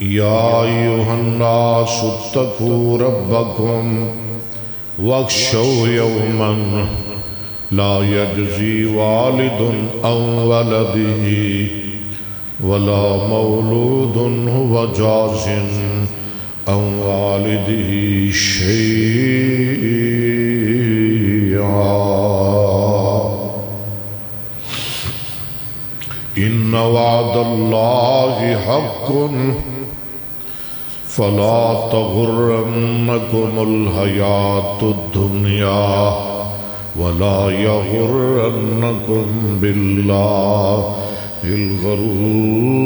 يا أيها الناس اتقوا ربكم واخشوا يوما لا يجزي والد عن ولده ولا مولود هو جاز عن والده شيئا إن وعد الله حق فلا تغرنكم الحياة الدنيا ولا يغرنكم بالله الغرور.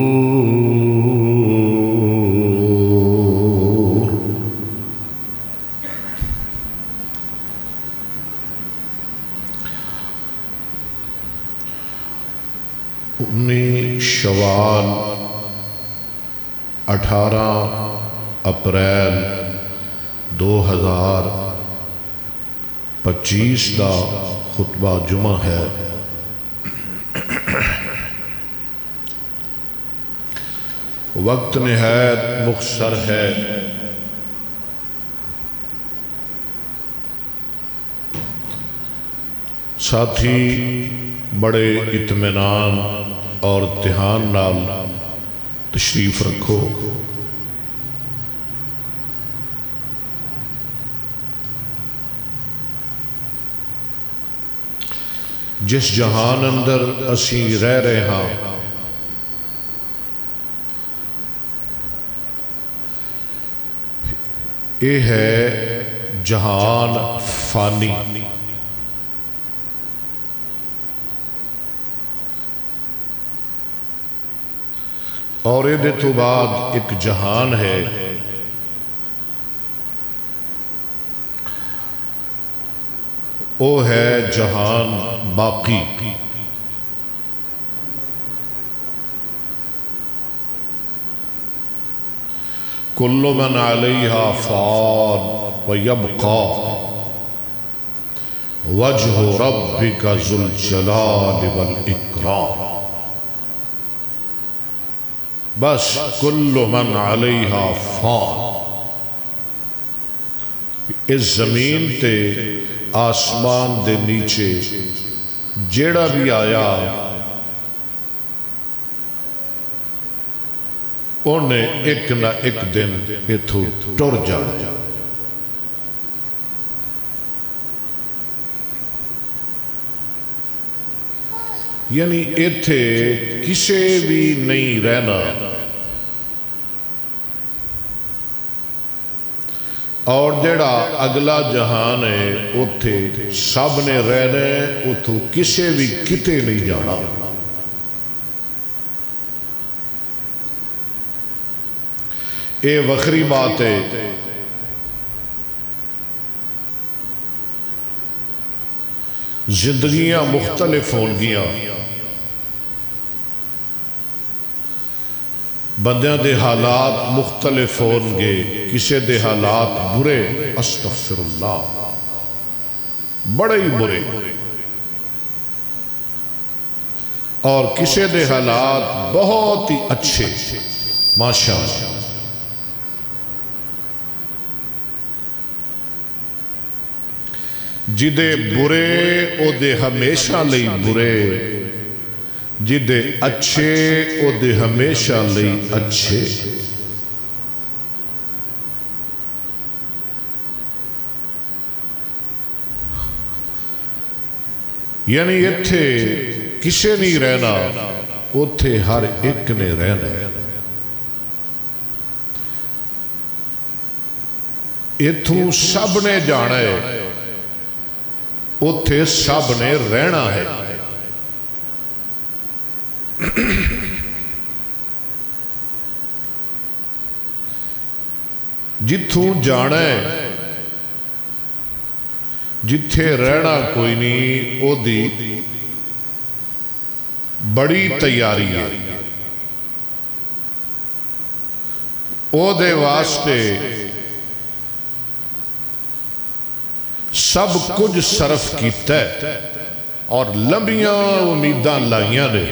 شوال 18 اپریل 2025 دا خطبہ جمعہ ہے۔ وقت نہایت مختصر ہے، ساتھی بڑے اطمینان اور دھیان نال تشریف رکھو۔ جس جہان اندر اسی رہ رہے ہاں یہ ہے جہان فانی، اور یہ تو بعد ایک جہان ہے وہ ہے جہان باقی۔ کل من علیہا فان ویبقا وجہ ربک ذو الجلال والاکرام۔ بس کل من علیہا فان، اس زمین تے آسمان دے نیچے جیڑا بھی آیا انہیں ایک نہ ایک دن اتھو ٹر جانا۔ یعنی ایتھے کسے بھی نہیں رہنا، اور جڑا اگلا جہان ہے اتھے سب نے رہنا ہے، اتھو کسے بھی کتے نہیں جانا۔ اے وکری بات ہے زندگیاں مختلف ہون گیاں، بندیاں دے حالات مختلف ہون گے، کسے دے حالات برے، استغفر اللہ، بڑے ہی برے، اور کسے دے حالات بہت ہی اچھے، ماشاءاللہ۔ جدے برے او دے ہمیشہ لئی برے، جدے اچھے او دے ہمیشہ لئی اچھے۔ یعنی اتھے کسے نہیں رہنا، اتھے ہر ایک نے رہنا ہے۔ اتھو سب نے جانا ہے، اتھے سب نے رہنا ہے۔ جتھوں جانا ہے، جتھے رہنا کوئی نہیں، او دی بڑی تیاری ہے۔ او دے واسطے سب کچھ صرف کیتا ہے اور لمبیاں امیداں لائیاں نے۔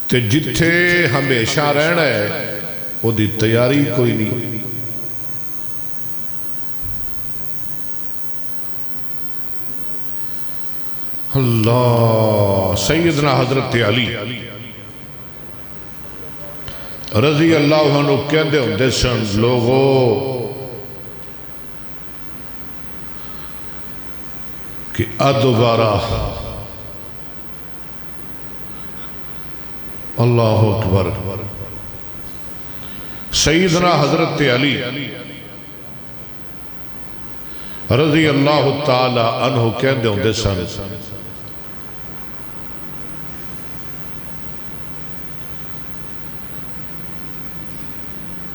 تے جتھے ہمیشہ رہنا ہے وہ دی تیاری کوئی نہیں. اللہ. سیدنا حضرت علی رضی اللہ عنہ کہندے ہوندے سن لوگو کہ ادبارہ اللہ اکبر. سیدنا حضرت علی رضی اللہ تعالی عنہ کہندے ہوندے سن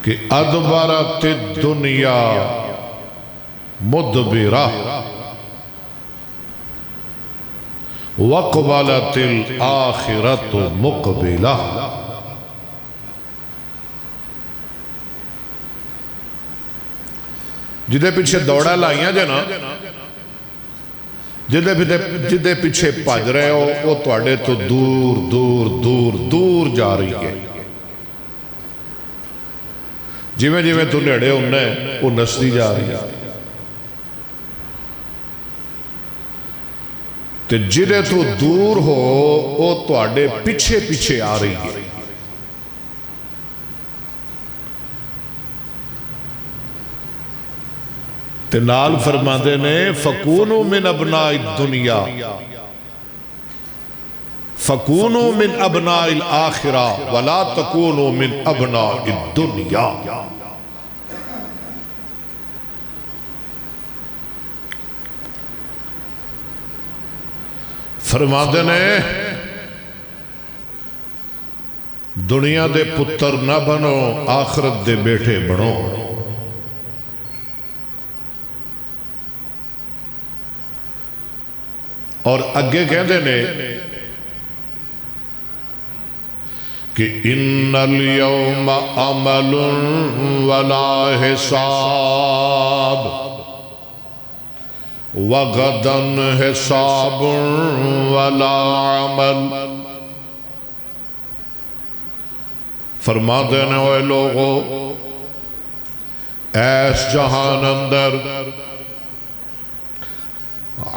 کہ ادبرت الدنیا مدبرہ وقبلت الآخرت مقبلہ. جدے پیچھے دوڑا لائیاں جے نا جدے پیچھے پاج رہے ہو وہ تواڈے تو دور دور دور دور جا رہی ہے. جویں جویں تو نیڑے ہونا ہے وہ نسدی جا رہی ہے. تے جدے تو دور ہو وہ تواڈے پیچھے پیچھے آ رہی ہے. تے نال فرماندے نے فکونوا من ابناء الدنیا فکونوا من ابناء الآخرہ ولا تکونوا من ابناء الدنیا. فرماندے نے دنیا دے پتر نہ بنو آخرت دے بیٹے بنو. اور اگے کہندے نے کہ ان اليوم عمل ولا حساب وغدا حساب ولا عمل. فرما دینے ہوئے لوگوں ایس جہان اندر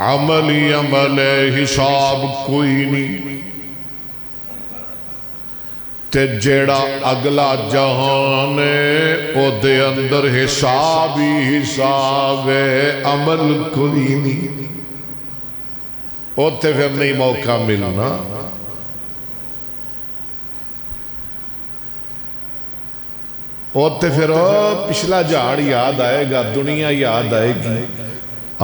عملی عمل حساب کوئی نہیں تے جیڑا اگلا جہان ہے او دے اندر حساب ہی حساب ہے عمل کوئی نہیں. او تے پھر نہیں موقع ملنا. او تے پھر پچھلا جھاڑ یاد آئے گا دنیا یاد آئے گی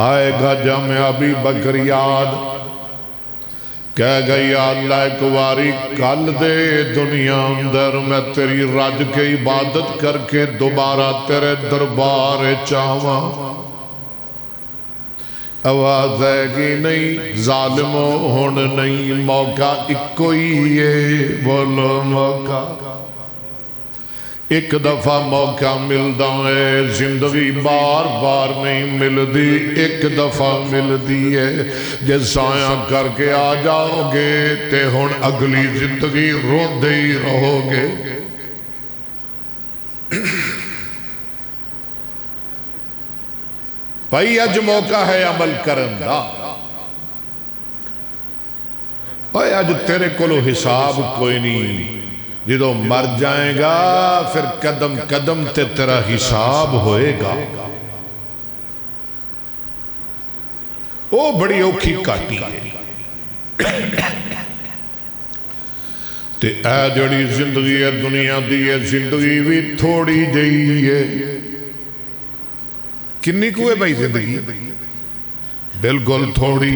آئے گا جامع ابی بکر یاد کہہ گئی یا اللہ ایک واری کل دے دنیا اندر میں تیری رج کے عبادت کر کے دوبارہ تیرے دربار چاہواں. آواز ہے گی نہیں ظالموں ہون نہیں موقع ایک ہی ہے بولو موقع ایک دفعہ موقع ملدا ہے زندگی بار بار نہیں ملدی ایک دفعہ ملدی ہے. جے سایاں کر کے آ جاؤ گے تے ہن اگلی زندگی روندے ہی رہو گے. بھائی اج موقع ہے عمل کرن دا. بھائی اج تیرے کولو حساب کوئی نہیں جدو مر جائے گا پھر قدم قدم تے تیرا حساب ہوئے گا. وہ بڑی اوکھی کاٹی ہے تے اے جڑی زندگی ہے دنیا دی ہے زندگی بھی تھوڑی جئی ہے. کنی کو ہے بھائی زندگی بالکل تھوڑی.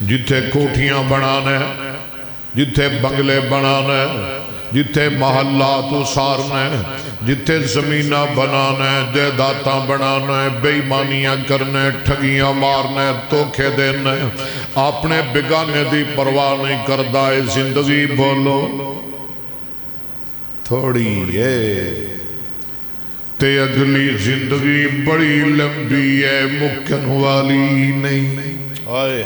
جتھے کوٹھیاں بنانے جتھے بنگلے بنانے جتھے محلات اسارنے جتھے زمینہ بنانے جائیداداں بنانے بے ایمانیاں کرنے ٹھگیاں مارنے دھوکے دینے اپنے بگانے دی پرواہ نہیں کردا ہے. زندگی بولو تھوڑی ہے تے اگلی زندگی بڑی لمبی ہے مکن والی نہیں. آئے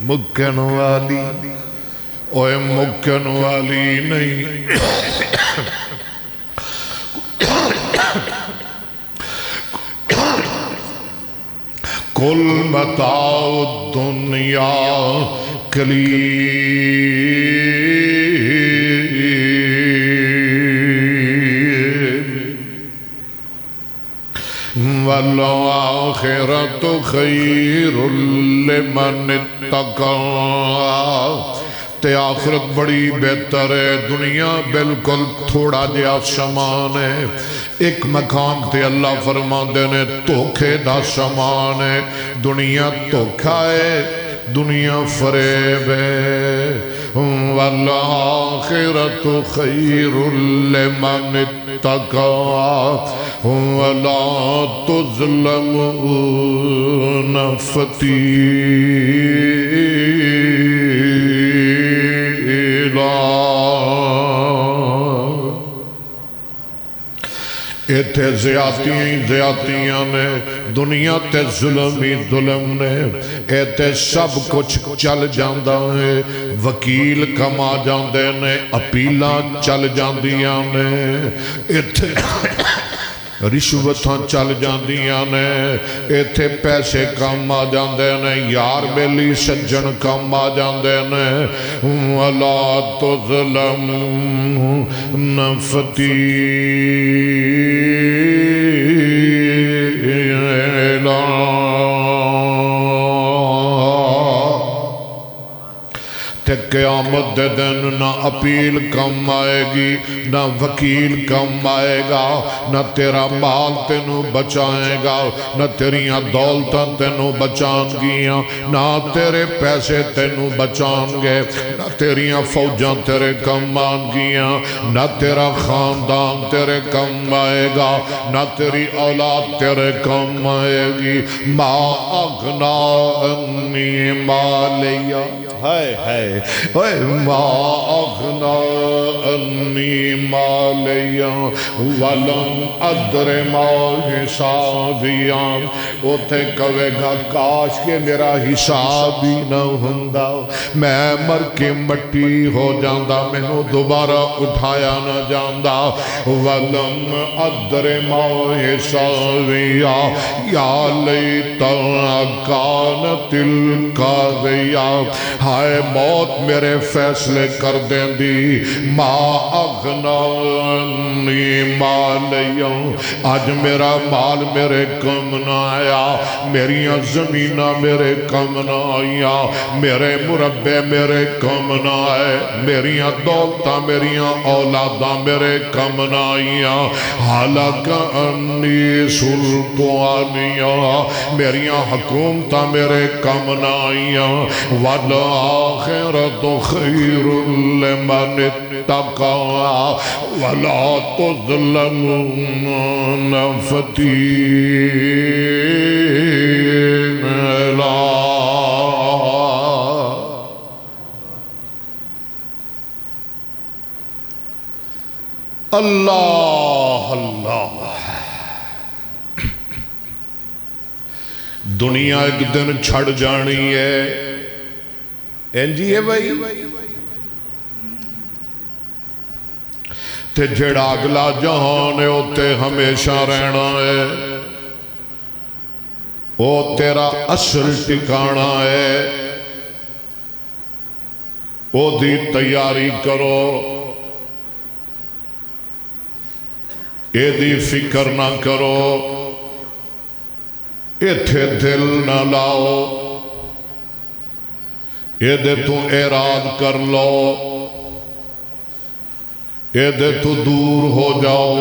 مکن والی اوے مکن والی نہیں کل متاع الدنیا قلیل والآخرۃ خیر لمن اتقی، تے آخرت بڑی بہتر ہے، دنیا بالکل تھوڑا جہا سامان ہے۔ ایک مقام تے اللہ فرماندے نے دھوکھے دا سامان ہے، دنیا دھوکھا ہے، دنیا فریب ہے۔ والآخرۃ خیر لمن اتقی ولا تظلمون فتیلا۔ ایتھے زیادتیاں نے، دنیا تے ظلم ہی ظلم نے، ایتھے سب کچھ چل جاندہ ہے، وکیل کما جاندے نے، اپیلاں چل جاندیاں نے، ایتھے رشوتاں چل جاندیاں نے، ایتھے پیسے کم آ جاندے نے، یار بیلی سجن کم آ جاندے نے۔ وَلَا تُظْلَمُونَ فَتِيلًا۔ تے قیامت دے دن نہ اپیل کم آئے گی، نہ وکیل کم آئے گا، نہ تیرا مال تینوں بچائے گا، نہ تیریاں دولتاں تینوں بچان گیاں، نہ تیرے پیسے تینوں بچان گے، نہ تیریاں فوجاں تیرے کم آن گیاں، نہ تیرا خاندان تیرے کم آئے گا، نہ تیری اولاد تیرے کم آئے گی۔ ما اغنا انی مالیا، ہائے ہائے ما اغنا انی مالیا ولم ادر ما حسابیا۔ اوتھے کہے گا کاش کہ میرا حساب ہی نہ ہوندا، میں مر کے مٹی ہو جاندا، مینوں دوبارہ اٹھایا نہ جاندا۔ ولم ادر ما حسابیا یا لیتہا کانت القاضیہ، ہائے موت میرے فیصلے کر دیں دی۔ ما اغنا انی مالیا، آج میرا مال میرے کم نہ آیا، میریاں زمینہ میرے کم نہ آیا، میرے مربع میرے کم نہ آئے، میریاں دولتاں میریاں اولاداں میرے کم نہ آیا۔ حالانکہ انی سلطانیہ، میریاں حکومتاں میرے کم نہ آیا۔ والآخرۃ خیر لمن اتقی ولا تظلمون فتیلا۔ اللہ اللہ، دنیا ایک دن چھڑ جانی ہے، اینجی ہے بھائی، تے جڑا اگلا جہان ہے اوتے ہمیشہ رہنا ہے، او تیرا اصل ٹھکانا ہے، او دی تیاری کرو، اے دی فکر نہ کرو، ایتھے دل نہ لاؤ، اے دے تو اعراض کر لو، اے دے تو دور ہو جاؤ،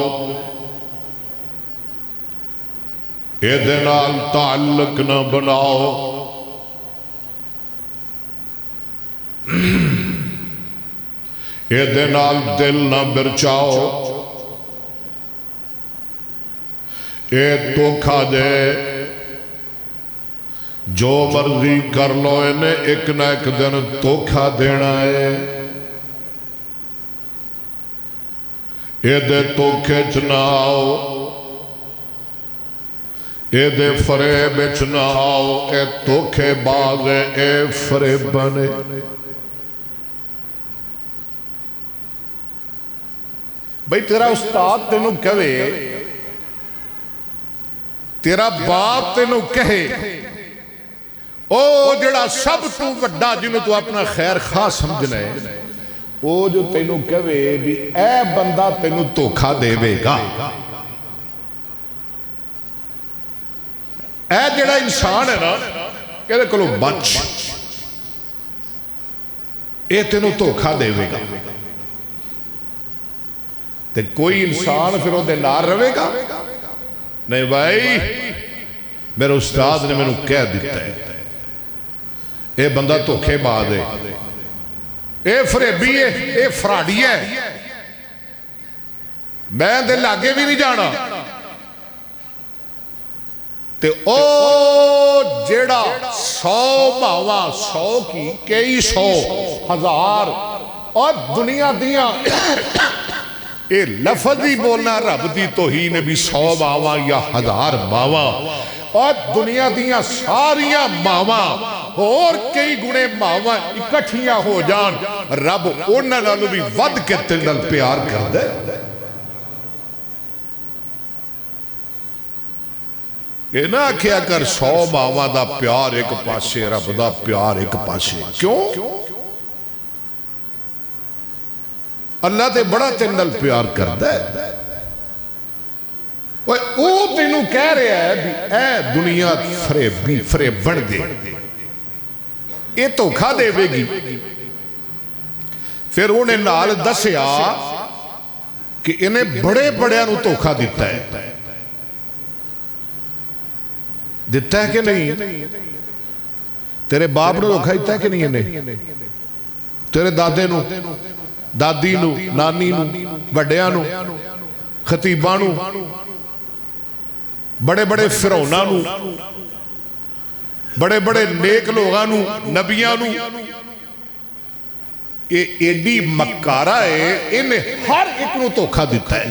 اے دے نال تعلق نہ بناؤ، اے دے نال دل نہ برچاؤ، اے تو کھا دے، جو مرضی کر لو انہیں ایک نہ ایک دن دھوکا دینا ہے، اے دے دھوکے چ نہ آؤ، اے دے فریب چ نہ آؤ، اے دھوکے باز ہے، اے فریب بنے۔ بھئی تیرا استاد تینوں کہے، تیرا باپ تینوں کہے، او جڑا سب تو وڈا جنہوں تو اپنا خیر خواہ سمجھنا ہے، او جو تینوں کہے بھی اے بندہ تینوں دھوکھا دے گا، اے جڑا انسان ہے نا کہے کلو بچ، اے تینوں دھوکھا دے گا، تے کوئی انسان پھر وہ دے نار رہے گا؟ نہیں بھائی، میرے استاد نے میں نے کہہ دیتا ہے اے بندہ دھوکھے باز ہے، اے فریبی ہے، اے فراڈی ہے، میں دے لاگے بھی نہیں جانا، تے او جیڑا 100 ماواں 100 کی کئی 100 ہزار اور دنیا دیاں اے لفظ ہی بولنا رب دی توہین بھی 100 ماواں یا 1000 ماواں اور دنیا دیاں ساریاں ماواں اور کئی گنے ماواں اکٹھیاں ہو جان، رب انہاں نالوں بھی ود کے تیرے نال پیار کر دے۔ یہ نہ کیا کر 100 ماواں دا پیار ایک پاسے، رب دا پیار ایک پاسے، کیوں؟ اللہ تے بڑا تیرے نال پیار کر دے، او تینوں کہہ رہے ہے بھی اے دنیا فریبن دے، یہ دھوکھا دے گی۔ پھر انہیں نال دسیا کہ انہیں بڑے بڑے نو دھوکھا دیتا ہے، دیتا ہے کہ نہیں؟ تیرے باپ نے دھوکھا دیتا ہے کہ نہیں انہیں؟ تیرے دادے نو، دادی نو، نانی نو، بڑیاں نو، خطیباں نو، بڑے بڑے فرعوناں نو، بڑے بڑے نیک لوگاں نو، نبیاں نو، یہ ایڈی مکارہ ہے، انہیں ہر ایک نو دھوکھا دیتا ہے،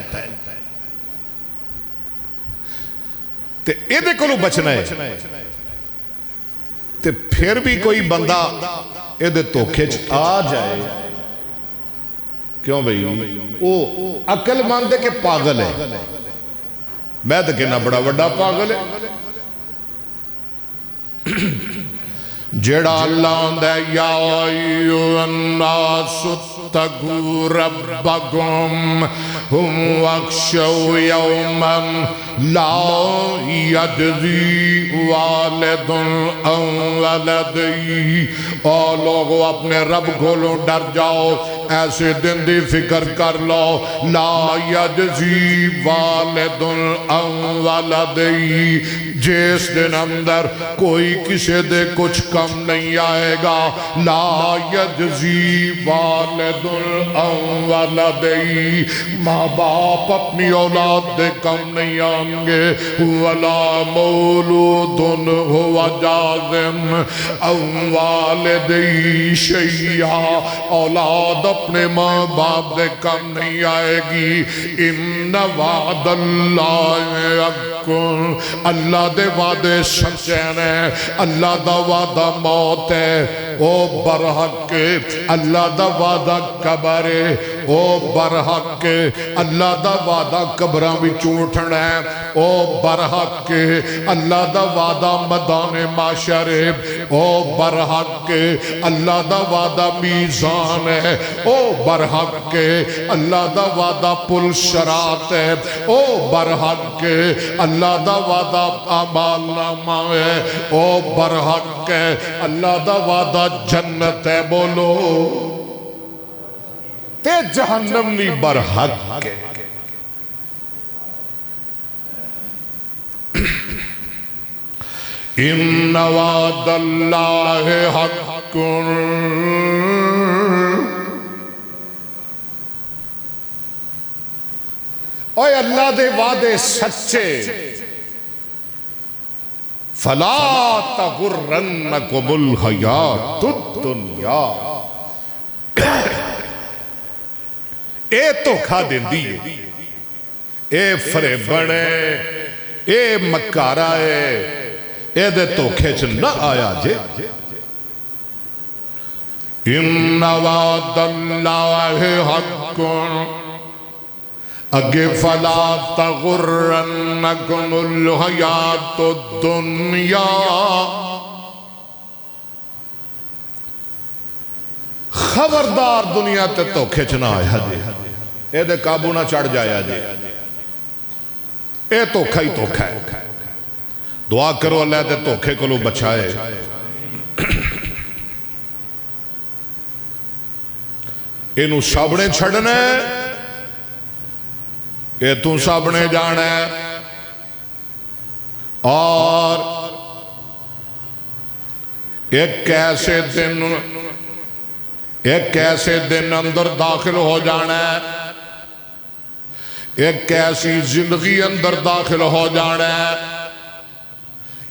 تے ایدے کو بچنا ہے، تے پھر بھی کوئی بندہ ایدے دھوکھے آ جائے، کیوں بھئی وہ عقل مند ہے کہ پاگل ہے؟ میں تو کہنا بڑا وڈا پاگل ہے۔ جڑا اللہ دے یا ایو الناس اتقوا ربکم ہم واخشوا یوما لا یجزی والد عن ولدہ، اور لوگوں اپنے رب کھولو ڈر جاؤ، ایسے دن دی فکر کر لو، لا یجزی والد عن ولدہ، جس دن اندر کوئی کسی دے کچھ کم نہیں آئے گا، لا یجزی والد عن ولدہ، ماں باپ اپنی اولاد دے کم نہیں آئیں گے، ولا مولود ہوا جازم عن والدہ شیئا، اولاد اپنے ماں باپ دے کم نہیں آئے گی، ان وعد اللہ اکن، اللہ دے وعدے سچے ہیں، اللہ دا وعدہ موت ہے او برحق، اللہ دا وعدہ قبر ہے او برحق، اللہ دا وعدہ قبراں بھی چوٹھنا ہے او برحق، اللہ دا وعدہ میدان معاشر ہے او برحق، اللہ دا وعدہ میزان ہے او برحق، اللہ دا وعدہ پل صراط ہے او برحق، اللہ دا وعدہ اعمال نامہ ہے او برحق، اللہ دا وعدہ جنت ہے بولو تے جہنم بھی برحق ہے۔ ان وعد اللہ حق، اوہ اللہ دے وعدے سچے، فلا تغرنکم الحیات الدنیا، اے دھوکھا دیندی ہے، اے فریبن ہے، اے مکارہ ہے، اے دے دھوکھے چ نہ آیا جے۔ ان وعد اللہ حق، اگے فلا تغرنکم الحیات الدنیا، خبردار دنیا تے دھوکھے چ نہ آیا جی، اے دے قابو نہ چڑھ جایا جی، اے دھوکھا ہی دھوکھا ہے۔ دعا کرو اللہ دے دھوکھے کو بچائے۔ انہوں سابنے چھڑنے، اے تو سابنے جانے، اور ایک ایسے دن اندر داخل ہو جانا ہے، ایک ایسی زندگی اندر داخل ہو جانا ہے،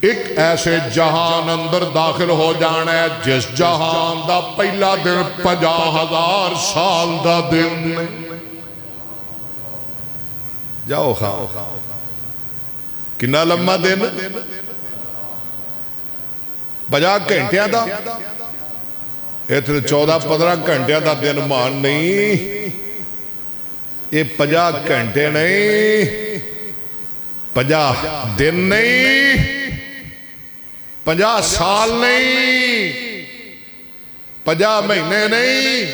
ایک ایسے جہان اندر داخل ہو جانا ہے جس جہان دا پہلا دن 50,000 سال دا دن۔ جاؤ خواہ کنا لمحہ دن 50 گھنٹیاں دا، اتنے 14-15 گھنٹیاں دا دن مان نہیں، یہ 50 گھنٹے نہیں، 50 دن نہیں، 50 سال نہیں، 50 مہینے نہیں،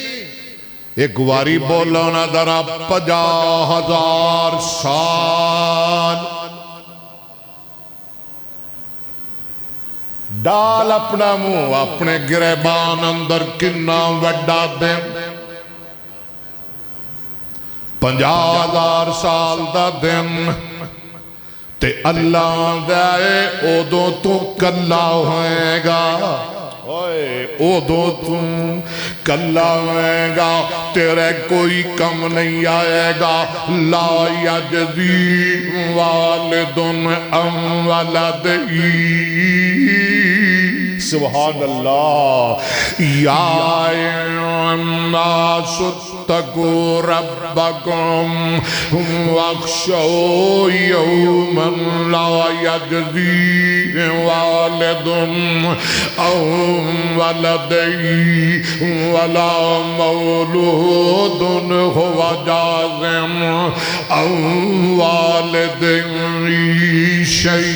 ایک واری بولو نا ذرا 50,000 سال۔ ڈال اپنا منہ اپنے گریبان اندر کنا وڈا دن، 50,000 سال دا دن، تے اللہ دے اودوں تو کلا ہوئے گا، اودوں تو کلا ہوئے گا، تیرے کوئی کم نہیں آئے گا۔ لا یجزی والد عن ولدہ، سبحان اللہ۔ یا الناس اتقوا ربکم واخشوا یوما لا یجزی والد عن ولدہ ولا مولود هو جاز عن والدہ شیئا۔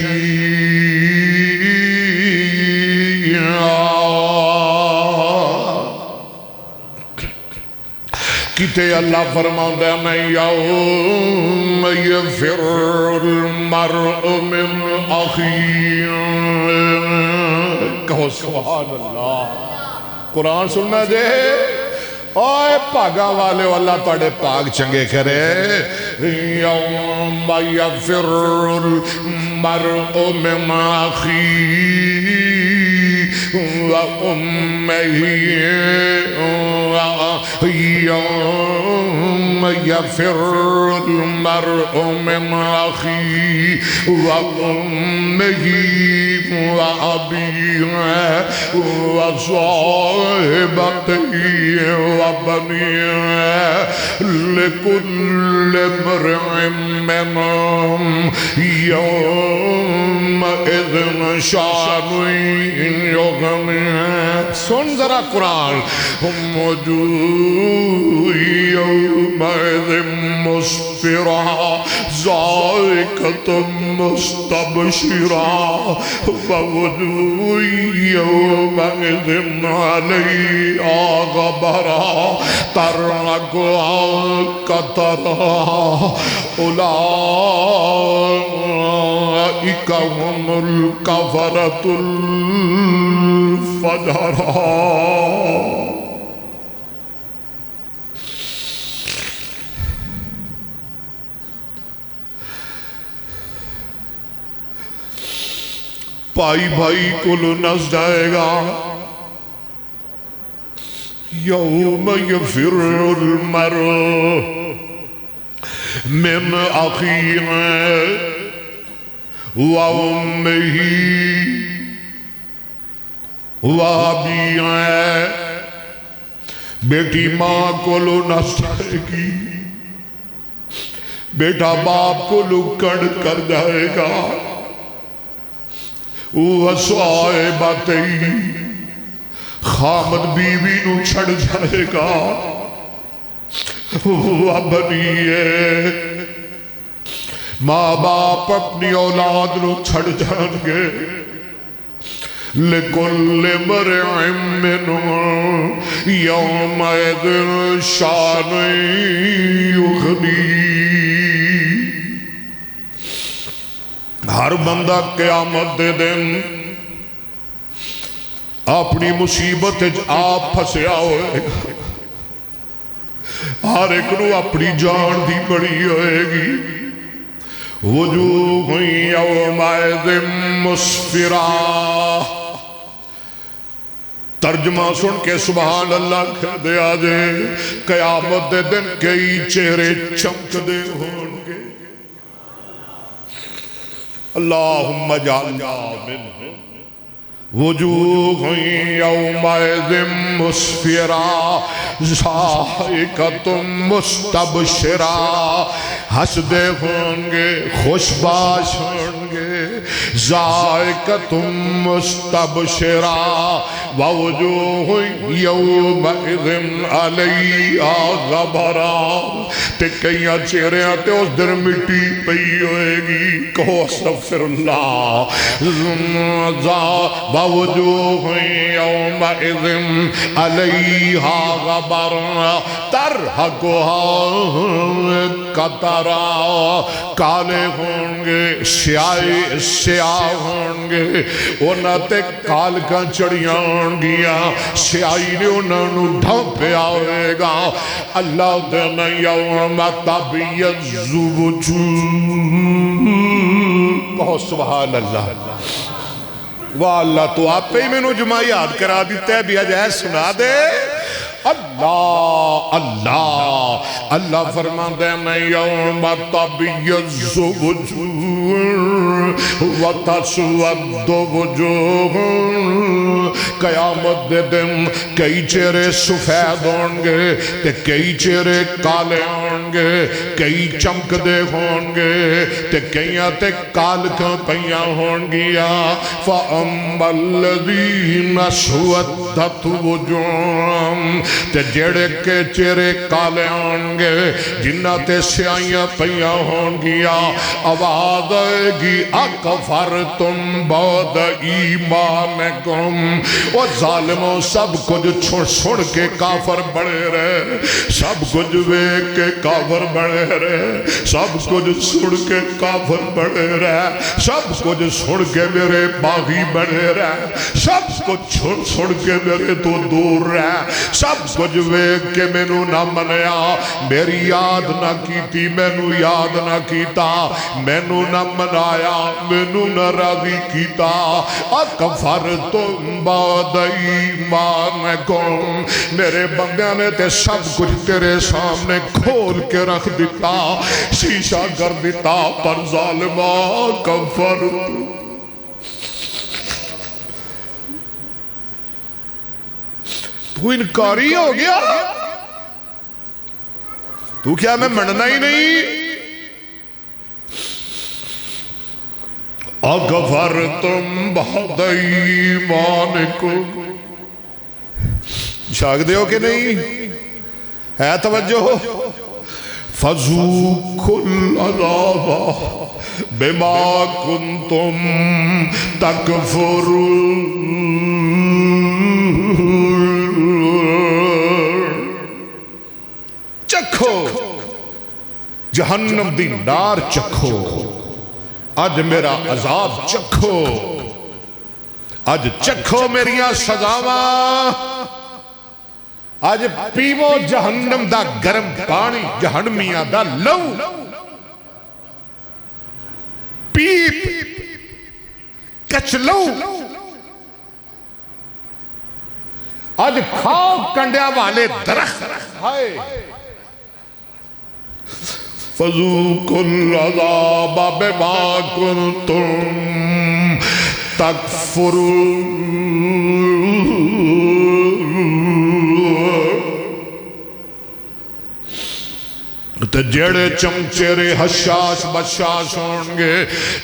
کتے اللہ فرماؤں دے میں یوم یفر المرء من اخیہ، کہو سبحان اللہ۔ قرآن سننا دے اوے پاگا والے اللہ تاڑے پاگ چنگے کرے۔ یوم یفر المرء من اخیہ وَأُمِّهِ يَوْمَ يَفِرُّ الْمَرْءُ مِنْ أَخِيهِ وَأُمِّهِ وَأَبِيهِ وَصَاحِبَتِهِ وَبَنِيهِ لِكُلِّ امْرِئٍ مِّنْهُمْ يَوْمَئِذٍ شَأْنٌ يُغْنِيهِ۔ سن ذرا قرآن۔ وجوہ یومئذ مسفرہ ضاحکۃ مستبشرہ ووجوہ یومئذ علیہا غبرہ ترہقها قترہ اولئک هم الکفرۃ الفجرہ۔ بھائی بھائی کو نس جائے گا۔ یوم یفر المرء من اخیہ وامہ وابیہ، بیٹی ماں کو نس جائے گی، بیٹا باپ کو لکڑ کر جائے گا، وَصَائِبَتِهِ خامد بیوی نو چھڑ جائے گا، وَبَنِيهِ ماں باپ اپنی اولاد نو چھڑ جان گے لِكُلِّ امْرِئٍ مِّنْهُمْ يَوْمَئِذٍ شَأْنٌ يُغْنِيهِ۔ ہر بندہ قیامت دے دن اپنی مصیبت آپ پھسیا ہوئے گا، ہر ایک نو اپنی جان دی بڑی ہوئے گی۔ وجوہ یومئذ مسفرہ، ترجمہ سن کے سبحان اللہ کہہ دے آجے، قیامت دے دن کئی چہرے چمک دے ہوں گے۔ اللہم جعلنا منہم۔ وجوہ یومئذ مسفرہ ضاحکۃ مستبشرہ، ہنسدے ہوں گے، خوشباش ہوں گے، ضاحکۃ مستبشرہ، ووجوہ یومئذ علیہا غبرہ، تے کئیاں چہریاں تے اس دن مٹی پئی ہوئے گی، کہو استغفر اللہ۔ ووجوہ یومئذ علیہا غبرہ ترہقہا قطرہ، کالے ہوں گے، سیاہ ہوں گے، انہاں تے کال کا چڑیاں ہوں گیا، سیاہی نے انہاں نو ڈھانپیا ہوئے گا۔ اللہ دینا یوم تبیض وجوہ، کہو سبحان اللہ۔ واہ اللہ، تو آپ پہ ہی میں نو جمعہ یاد کرا دیتے ہیں، بھی اجائے سنا دے۔ اللہ اللہ اللہ فرمان دے میں یوم تبیض وجوہ وتسود وجوہ، قیامت دے دن کئی چہرے سفید ہوں گے تے کئی چہرے کالے ہوں گے، کئی چمک دے ہوں گے تے کئیاں تے کالکاں پئیاں ہوں گیا۔ فَأَمَّا الَّذِينَ اسْوَدَّتْ وُجُوهُهُمْ، تے جڑے کے چہرے کالے ہوں گے، جنہ تے سیاہیاں پئیاں ہوں گیا، آواز آئے گی اکفرتم بعد ایمانکم۔ وہ ظالموں سب کچھ چھوڑ کے کافر بڑھے رہے، سب کچھ ویک کے کافر بڑھے رہے، سب کچھ سڑ کے کافر بڑھے رہے، سب کچھ سڑ کے میرے باغی بڑھے رہے، سب کچھ سڑ کے میرے تو دور رہے، سب کچھ ویک کے میں نو نہ منیا، میری یاد نہ کیتی، میں نو یاد نہ کیتا، میں نو نہ منایا، میں نو نہ راضی کیتا۔ اکفرتم بعد ایمانکم، میرے بندیاں نے تے سب کچھ تیرے سامنے کھول کے رکھ دیتا، شیشہ کر دیتا، پر ظالمہ کفرتم۔ تو انکاری ہو گیا، تو کیا میں مننا ہی نہیں؟ اکفرتم بعد ایمانکم، شاک دے ہو کہ نہیں؟ ہے توجہ؟ فَذُوقُوا الْعَذَابَ بِمَا كُنْتُمْ تَكْفُرُونَ، چکھو جہنم دی نار، چکھو اج میرا عذاب، چکھو اج چکھو میریاں سزاواں، اج پیو جہنم دا گرم پانی، جہنمیاں دا لو پیپ کچ لو، اج کھاؤ کنڈیا والے درخت۔ فَذُوقُوا الْعَذَابَ بِمَا كُنْتُمْ تَكْفُرُونَ، تے جڑے چمچیرے حشاش بشاش ہونگے،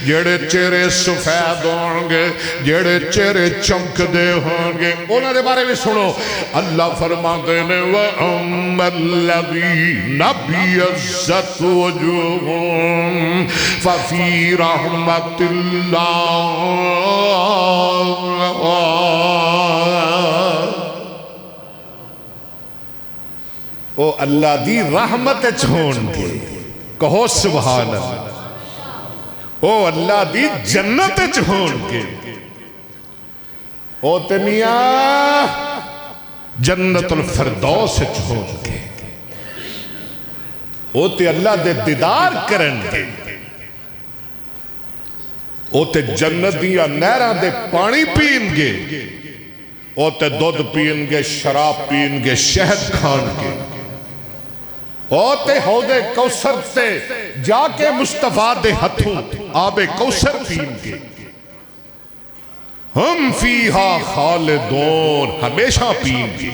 جڑے چہرے سفید ہونگے، جڑے چہرے چمک دے ہونگے، انہوں نے بارے میں سنو، اللہ فرماتے ہیں وَأَمَّا الَّذِينَ ابْيَضَّتْ وُجُوهُهُمْ فَفِي رَحْمَةِ اللَّهِ، او اللہ دی رحمت چھون کے کہو سبحان اللہ، او اللہ دی جنت چھون کے، او تنیا جنت الفردوس چھون کے، او تے اللہ دے دیدار کرن کے، او تے جنت دیا نیران دے پانی پین گے، او تے دودھ پین گے، شراب پین گے، شہد کھان گے، او تے حوض کوثر تے جا کے مصطفیٰ دے ہتھوں آب کوثر پین گے، ہم فیہا خالدون ہمیشہ پین گے،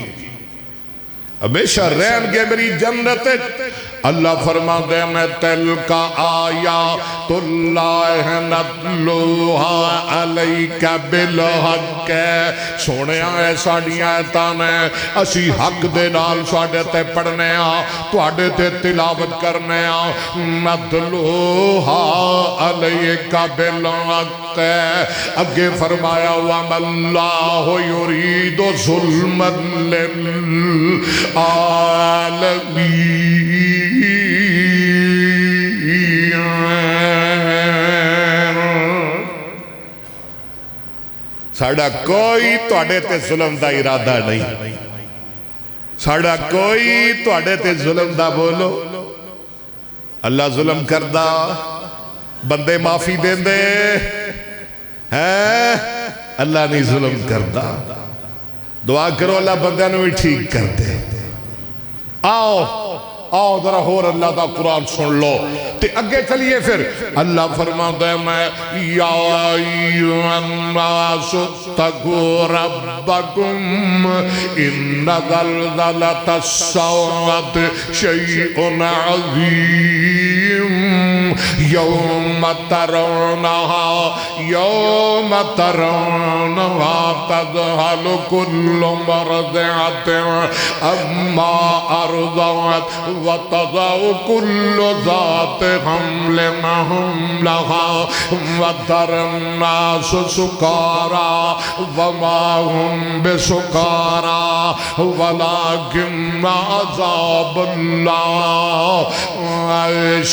ہمیشہ رہن گے میری جنت۔ اللہ فرما دے میں تلک آیات اللہ نتلوہا علیک بالحق، سونے آئے ساڑیاں ایتانے اسی حق دے نال ساڑے تے پڑھنے آ، توڑے تے تلاوت کرنے آ، نتلوہا علیک بالحق۔ اگے فرمایا وَمَا اللَّهُ يُرِيدُ ظُلْمًا لِلْعَالَمِينَ، ساڑھا کوئی توڑے تے ظلم دا ارادہ نہیں، ساڑھا کوئی توڑے تے ظلم دا بولو، اللہ ظلم کردہ بندے معافی دیں دے، اللہ نہیں ظلم کردہ، دعا کرو اللہ بندہ نوی ٹھیک کر دے۔ آؤ ذرا ہور اللہ دا قرآن سن لو تے اگے چلیے پھر اللہ فرماتا ہے میں یا ایھا الناس اتقوا ربکم ان زلزلۃ الساعۃ شیء عظیم یوم ترونہا تذہل کل مرضعۃ اما ارضعت وَتَضَعُ كُلُّ ذَاتِ حَمْلٍ حَمْلَهَا وَتَرَى النَّاسَ سُكَارَى وَمَا هُمْ بِسُكَارَى وَلَكِنَّ عَذَابَ اللَّهِ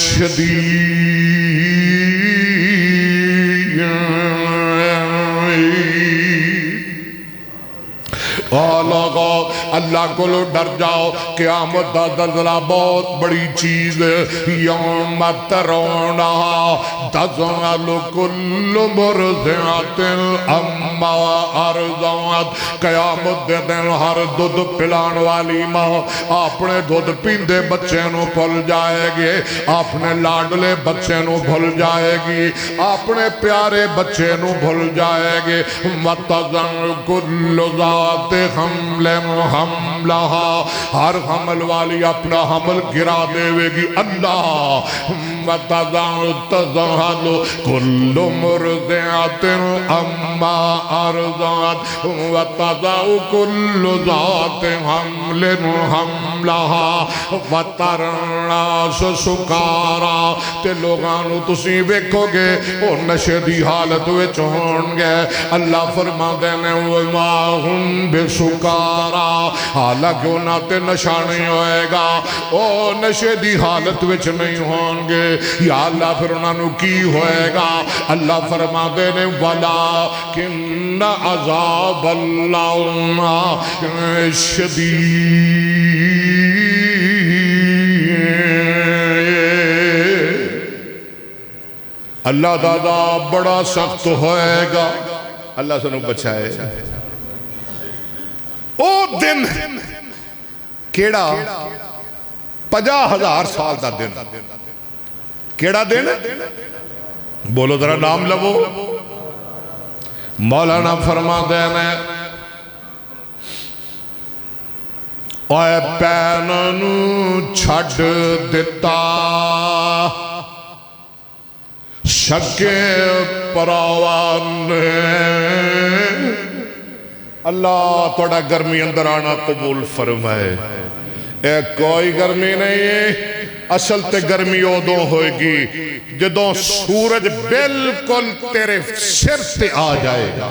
شَدِيدٌ۔ اللہ کو لو ڈر جاؤ، قیامت دا زلزلہ بہت بڑی چیز ہے، یوم ترونہا تذہل کل مرضعۃ عما ارضعت، قیامت دے دن ہر دودھ پلان والی ماں اپنے دودھ پیندے بچے نو بھول جائے گی، اپنے لاڈلے بچے نو بھول جائے گی، اپنے پیارے بچے نو بھول جائے گی، وَتَضَعُ كُلُّ ذَاتِ حمل حملہا، ہر حمل والی اپنا حمل گرا دے گی اللہ۔ تذہل کل مرضعۃ عما ارضعت وتضع کل ذات حمل حملہا وتری الناس سکارا، تے لوگانو تسی ویکھو گے او نشے دی حالت وچ ہون گے، اللہ فرما دینے وما ہم بسکارا، حالانکہ انہاں تے نشہ نہیں ہوئے گا، او نشے دی حالت وچ نہیں ہون گے، یا اللہ پھر انہاں نو کی ہوئے گا، اللہ فرما دینے وَلَكِنَّ عَذَابَ اللَّهِ شَدِيدٌ۔ اللہ دادا بڑا سخت ہوئے گا، اللہ سنو بچائے۔ او دن کیڑا 50,000 سال دا دن، کیڑا دن بولو ذرا نام لو۔ مولانا فرما دینے اوے پینا نو چھڈ دتا شکے پراوان نے اللہ توڑا گرمی اندر آنا قبول فرمائے اے کوئی گرمی نہیں ہے اصل تے گرمی ادوں ہوئے گی جدوں سورج بالکل تیرے سر تے آ جائے گا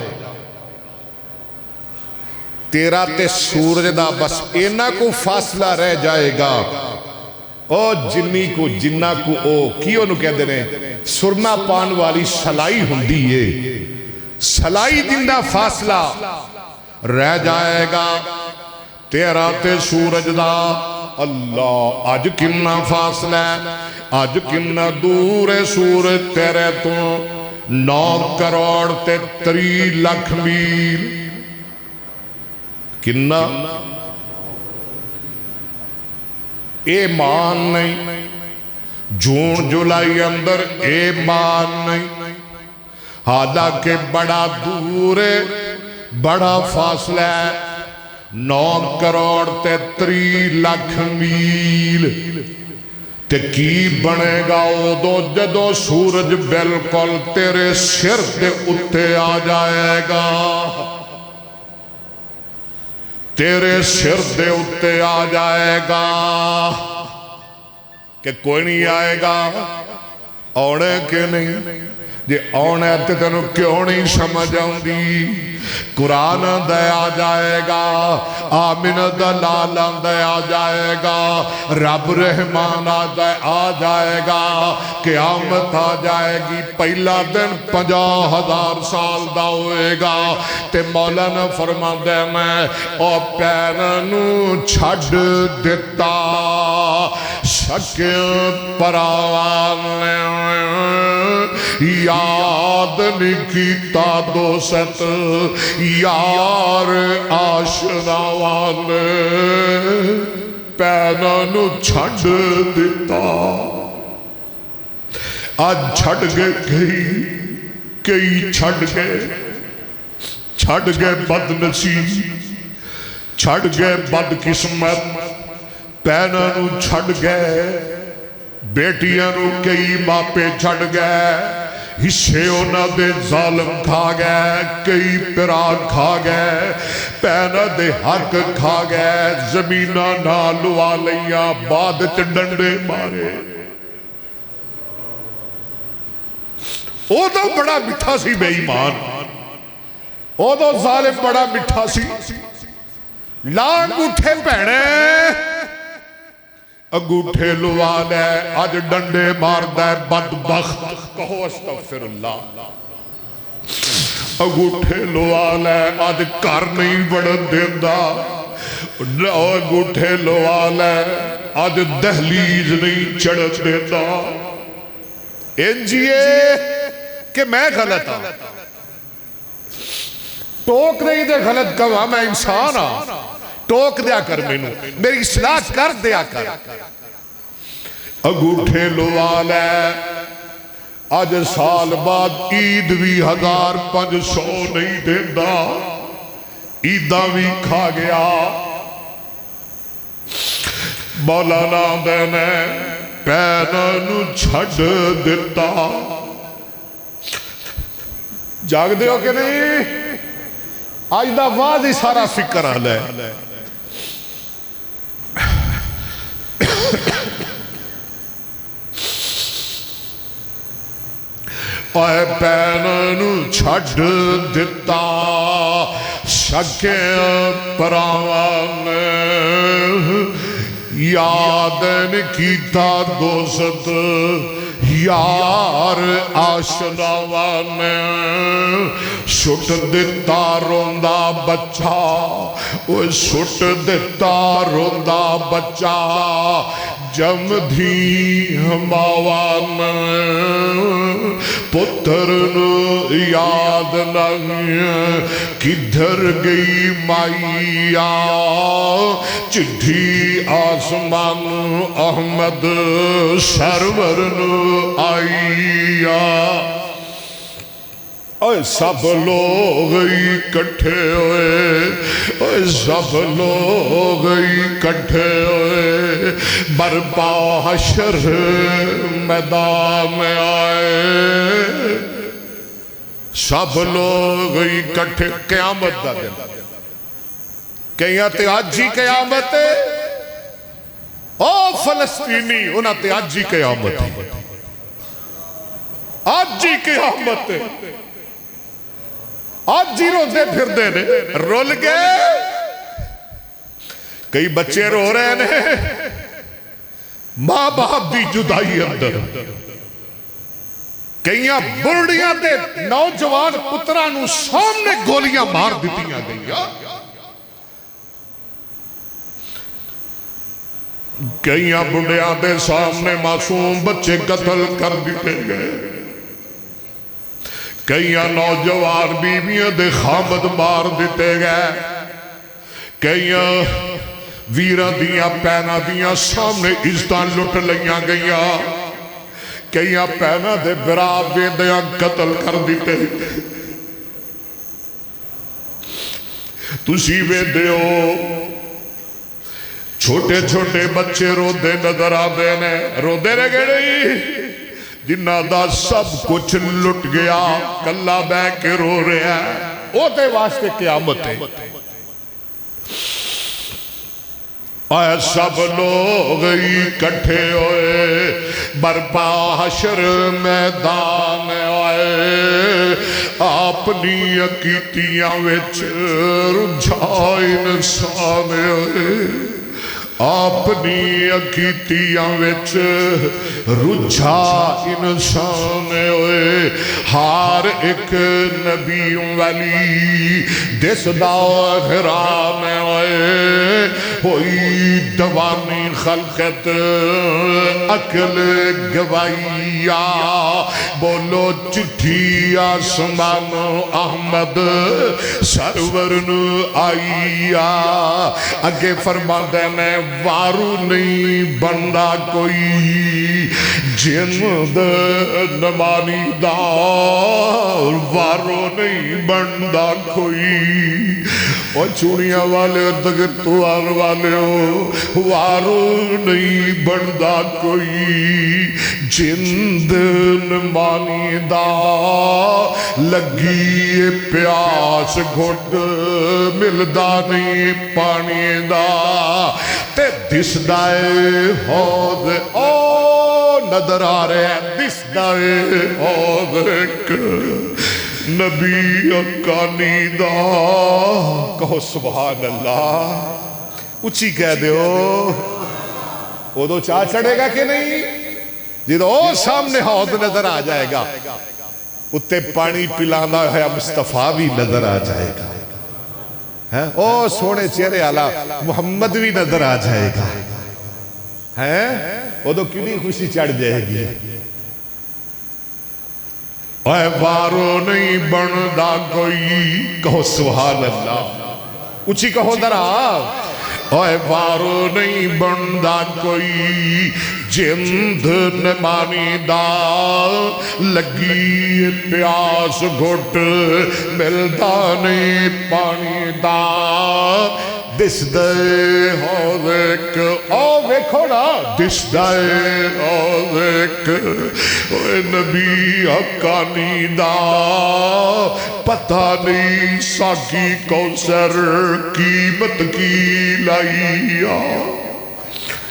تیرا تے سورج دا بس اینا کو فاصلہ رہ جائے گا او جنی کو جنہ کو او کیوں نو کہہ دینے سرنا پان والی سلائی ہندی ہے سلائی دن دا فاصلہ رہ جائے گا تیرا تے سورج دا اللہ آج کننا فاصلہ ہے آج کننا دور سورج تیرے تو 9 کروڑ تے 3 لاکھ میل کننا ایمان نہیں جون جولائی اندر ایمان نہیں حالانکہ بڑا دور ہے بڑا فاصلہ ہے 9 کروڑ تے 3 لاکھ میل تے کی بنے گا دو جدو سورج بالکل تیرے سر دے اتے آ جائے گا تیرے سر دے اتے آ جائے گا کہ کوئی نہیں آئے گا اوڑے کے نہیں جی اوڑے تے تینوں کیوں نہیں سمجھ آؤندی قرآن دے آ جائے گا آمین دلال دے آ جائے گا رب رحمان آ جائے گا قیامت آ جائے گی پہلا دن 50,000 سال دا ہوئے گا تے مولانا فرما دے میں او پیرنو چھڑ دیتا شکے پراوان یاد نکیتا دوست یار آشنا والے پینا نو چھڑ دیتا آج چھڑ گئے کئی چھڑ گئے بد نصیب چھڑ گئے بد قسمت پینا نو چھڑ گئے بیٹیاں نو کئی ماپے چھڑ گئے حصے اونا دے ظالم کھا گئے کئی پیراگ کھا گئے پینا دے حق کھا گئے زمینہ نالو آلیاں بعد چڈنڈے مارے او تو بڑا مٹھا سی بے ایمان او تو ظالم بڑا مٹھا سی لانگ اٹھے پہنے اگوٹھے لوال ہے آج ڈنڈے ماردہ ہے بدبخت کہو استغفر اللہ اگوٹھے لوال ہے آج کار نہیں بڑھن دیندہ اگوٹھے لوال ہے آج دہلیز نہیں چڑھ دیندہ انجیے کہ میں غلط ہوں ٹوک نہیں دے غلط کہا میں انسان ہوں ٹوک دیا کر میری اصلاح کر دیا کر اگوٹھے لوال ہے آج سال بعد عید بھی 1500 نہیں دیندہ عیدہ بھی کھا گیا مولانا دینے پینا نو چھڑ دیتا جاگ دے ہو کہ نہیں آج دا واضح سارا فکر حل ہے اے پینا نو چھڑ دیتا شکے پراوان یادن کیتا دوست یار آشناوان شٹ دیتا روندہ بچہ شٹ دیتا روندہ بچہ جم دھی ہماوان پتر نو یاد نہیں کدھر گئی مائیا چٹھی آسمان احمد سرور نو آئیا اے سب لوگ اکٹھے ہوئے اے سب لوگ کٹھے ہوئے برپا حشر میدان میں آئے سب لوگ اکٹھے قیامت دا دن کہیں تے آج ہی قیامت ہے او فلسطینی انہاں تے آج ہی قیامت ہے آج ہی قیامت ہے آج ہی روزے پھر دے نے رول گئے کئی بچے رو رہے ہیں ماں باپ دی جدائی اندر کئیاں بڑھیاں دے نوجوان پترانو سامنے گولیاں مار دیتیاں گئیاں کئیاں بڑھیاں دے سامنے معصوم بچے قتل کر دیتے گئے کئیاں نوجوان بیویاں دے خامد مار دیتے گئے کئیاں ویرہ دیاں پینا دیاں سامنے عزتاں لٹ لیاں گئیاں کئیاں پینا دے براب دے دیاں قتل کر دیتے تُسی وے دیو چھوٹے چھوٹے بچے رو دے نظر آدھے نے رو دے رہ گئے جنہ دا سب کچھ لٹ گیا کلہ بے کے رو رہے ہیں او دے واسطے قیامت ہے آئے سب لوگ اکٹھے ہوئے برپا حشر میدان آئے اپنی عقیدیاں وچ رجھائی انسان ہوئے اپنی عقیدیاں وچ رجھا انسان ہوئے ہر ایک نبی والی دس دا حرام ہوئے ہوئی دوانی خلقت عقل گوائیا بولو چٹھی آسمان احمد سرورن آئیا اگے فرما دے میں وارو نہیں بندہ کوئی جند نمانی دار وارو نہیں بندہ کوئی اور چونیاں والے دگر توار والے ہو وارو نہیں بندہ کوئی جند نمانی دار لگی پیاس گھٹ ملدا نہیں پانی دا تے دس دائے حوض او نظر آ رہے ہیں دس دائے حوض ایک نبی اکانی دا کہو سبحان اللہ اچھی کہہ دے وہ دو چاہ چڑھے گا کہ نہیں جدو سامنے حوض نظر آ جائے گا اتے پانی پلانا ہے مصطفیٰ بھی نظر آ جائے گا او سونے چہرے آلہ محمد بھی نظر آ جائے گا وہ تو کیوں نہیں خوشی چڑھ جائے گی اے وارو نہیں بندہ کوئی کہو سبحان اللہ اچھی کہو درہ اے وارو نہیں بندہ کوئی جند نمانی دا لگی پیاس گھٹ ملدا نہیں پانی دا دس دے حوض ایک او ویکھو نا دس دے حوض ایک اے نبی حقانی دا پتہ نہیں ساکی کوثر قیمت کی لائیا